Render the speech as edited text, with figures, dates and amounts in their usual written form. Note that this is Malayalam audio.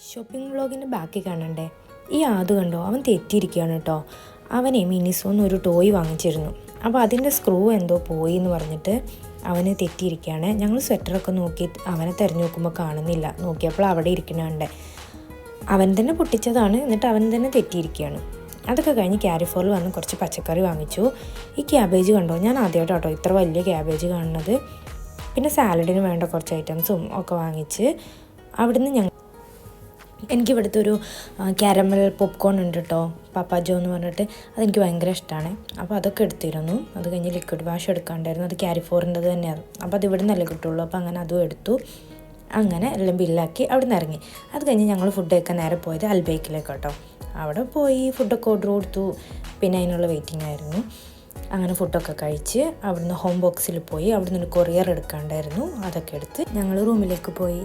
ഷോപ്പിംഗ് വ്ളോഗിൻ്റെ ബാക്കി കാണണ്ടേ? ഈ ആത് കണ്ടോ, അവൻ തെറ്റിയിരിക്കുകയാണ് കേട്ടോ. അവനെ മിനിസോന്ന് ഒരു ടോയ് വാങ്ങിച്ചിരുന്നു. അപ്പോൾ അതിൻ്റെ സ്ക്രൂ എന്തോ പോയി എന്ന് പറഞ്ഞിട്ട് അവന് തെറ്റിയിരിക്കുകയാണ്. ഞങ്ങൾ സ്വെറ്ററൊക്കെ നോക്കി അവനെ തിരഞ്ഞു നോക്കുമ്പോൾ കാണുന്നില്ല. നോക്കിയപ്പോൾ അവിടെ ഇരിക്കണുണ്ട്. അവൻ തന്നെ പൊട്ടിച്ചതാണ്, എന്നിട്ട് അവൻ തന്നെ തെറ്റിയിരിക്കുകയാണ്. അതൊക്കെ കഴിഞ്ഞ് ക്യാരി ഫോറിൽ വന്ന് കുറച്ച് പച്ചക്കറി വാങ്ങിച്ചു. ഈ ക്യാബേജ് കണ്ടോ, ഞാൻ ആദ്യമായിട്ടോ കേട്ടോ ഇത്ര വലിയ ക്യാബേജ് കാണുന്നത്. പിന്നെ സാലഡിന് വേണ്ട കുറച്ച് ഐറ്റംസും ഒക്കെ വാങ്ങിച്ച് അവിടുന്ന് എനിക്കിവിടുത്തെ ഒരു കാരമൽ പോപ്കോൺ ഉണ്ട് കേട്ടോ, പപ്പാജോ എന്ന് പറഞ്ഞിട്ട്. അതെനിക്ക് ഭയങ്കര ഇഷ്ടമാണ്. അപ്പോൾ അതൊക്കെ എടുത്തിരുന്നു. അത് കഴിഞ്ഞ് ലിക്വിഡ് വാഷ് എടുക്കാണ്ടായിരുന്നു. അത് ക്യാരി ഫോറിൻ്റെത് തന്നെയാണ്. അപ്പോൾ അത് ഇവിടെ നിന്നല്ലേ കിട്ടുള്ളൂ. അപ്പോൾ അങ്ങനെ അതും എടുത്തു. അങ്ങനെ എല്ലാം ബില്ലാക്കി അവിടെ നിന്ന് ഇറങ്ങി. അത് കഴിഞ്ഞ് ഞങ്ങൾ ഫുഡ് കഴിക്കാൻ നേരെ പോയത് അൽബേക്കിലേക്ക് കേട്ടോ. അവിടെ പോയി ഫുഡൊക്കെ ഓർഡർ കൊടുത്തു. പിന്നെ അതിനുള്ള വെയിറ്റിംഗ് ആയിരുന്നു. അങ്ങനെ ഫുഡൊക്കെ കഴിച്ച് അവിടുന്ന് ഹോം ബോക്സിൽ പോയി. അവിടുന്ന് ഒരു കൊറിയർ എടുക്കാണ്ടായിരുന്നു. അതൊക്കെ എടുത്ത് ഞങ്ങൾ റൂമിലേക്ക് പോയി.